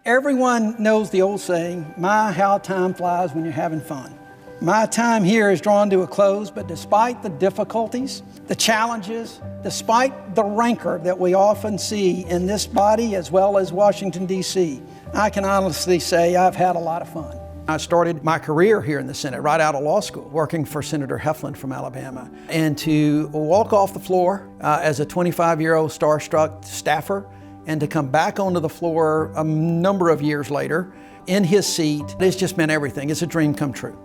Everyone knows the old saying, my, how time flies when you're having fun. My time here is drawn to a close, but despite the difficulties, the challenges, despite the rancor that we often see in this body as well as Washington, D.C., I can honestly say I've had a lot of fun. I started my career here in the Senate right out of law school, working for Senator Heflin from Alabama. And to walk off the floor as a 25-year-old starstruck staffer and to come back onto the floor a number of years later in his seat, it's just meant everything. It's a dream come true.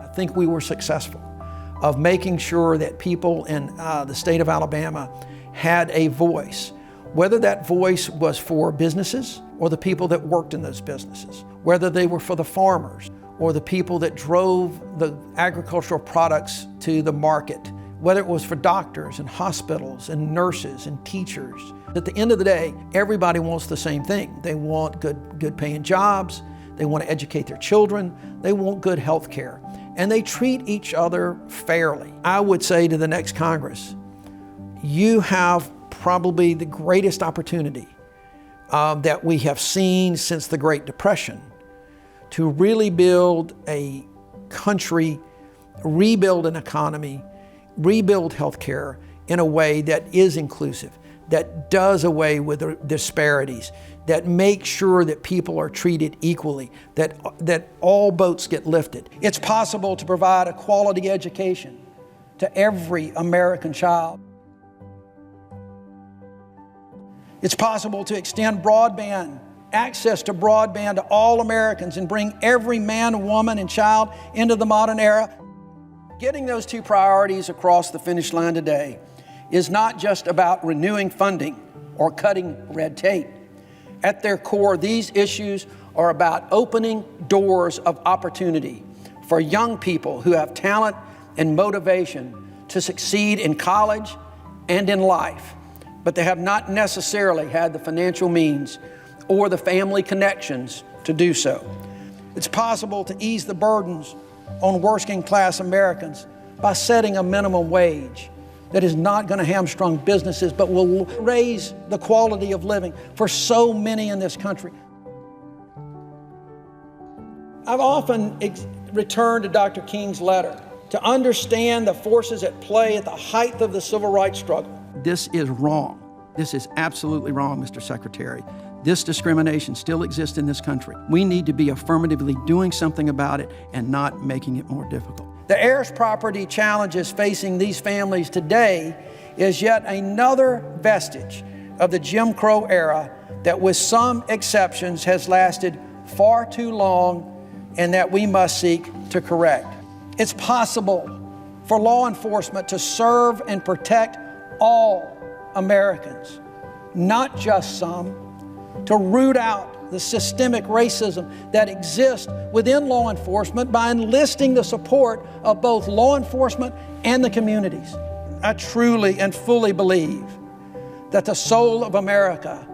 I think we were successful of making sure that people in the state of Alabama had a voice, whether that voice was for businesses or the people that worked in those businesses, whether they were for the farmers or the people that drove the agricultural products to the market, whether it was for doctors and hospitals and nurses and teachers. At the end of the day, everybody wants the same thing. They want good paying jobs, they want to educate their children, they want good health care, and they treat each other fairly. I would say to the next Congress, you have probably the greatest opportunity that we have seen since the Great Depression to really build a country, rebuild an economy, rebuild healthcare in a way that is inclusive, that does away with the disparities, that makes sure that people are treated equally, that all boats get lifted. It's possible to provide a quality education to every American child. It's possible to extend access to broadband to all Americans and bring every man, woman, and child into the modern era. Getting those two priorities across the finish line today is not just about renewing funding or cutting red tape. At their core, these issues are about opening doors of opportunity for young people who have talent and motivation to succeed in college and in life, but they have not necessarily had the financial means or the family connections to do so. It's possible to ease the burdens on working class Americans by setting a minimum wage that is not going to hamstrung businesses, but will raise the quality of living for so many in this country. I've often returned to Dr. King's letter to understand the forces at play at the height of the civil rights struggle. This is wrong. This is absolutely wrong, Mr. Secretary. This discrimination still exists in this country. We need to be affirmatively doing something about it and not making it more difficult. The heirs property challenges facing these families today is yet another vestige of the Jim Crow era that, with some exceptions, has lasted far too long and that we must seek to correct. It's possible for law enforcement to serve and protect all Americans, not just some, to root out the systemic racism that exists within law enforcement by enlisting the support of both law enforcement and the communities. I truly and fully believe that the soul of America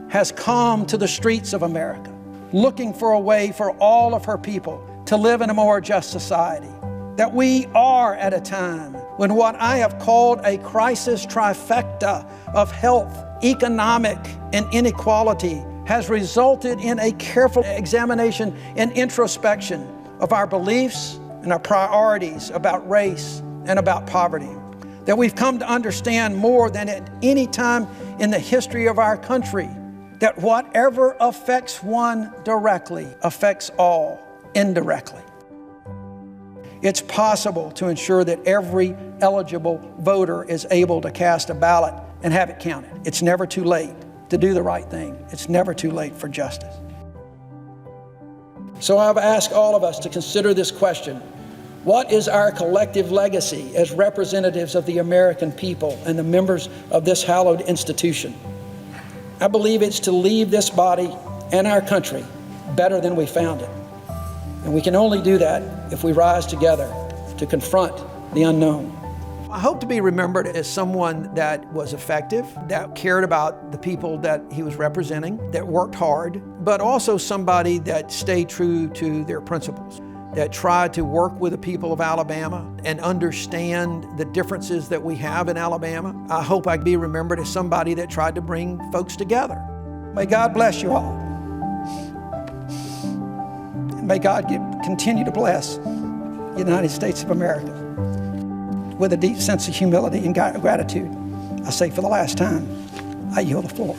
has come to the streets of America, looking for a way for all of her people to live in a more just society. That we are at a time when what I have called a crisis trifecta of health, economic, and inequality has resulted in a careful examination and introspection of our beliefs and our priorities about race and about poverty. That we've come to understand more than at any time in the history of our country that whatever affects one directly affects all indirectly. It's possible to ensure that every eligible voter is able to cast a ballot and have it counted. It's never too late to do the right thing. It's never too late for justice. So I've asked all of us to consider this question. What is our collective legacy as representatives of the American people and the members of this hallowed institution? I believe it's to leave this body and our country better than we found it. And we can only do that if we rise together to confront the unknown. I hope to be remembered as someone that was effective, that cared about the people that he was representing, that worked hard, but also somebody that stayed true to their principles, that tried to work with the people of Alabama and understand the differences that we have in Alabama. I hope I can be remembered as somebody that tried to bring folks together. May God bless you all. may God continue to bless the United States of America. With a deep sense of humility and gratitude, I say for the last time, I yield the floor.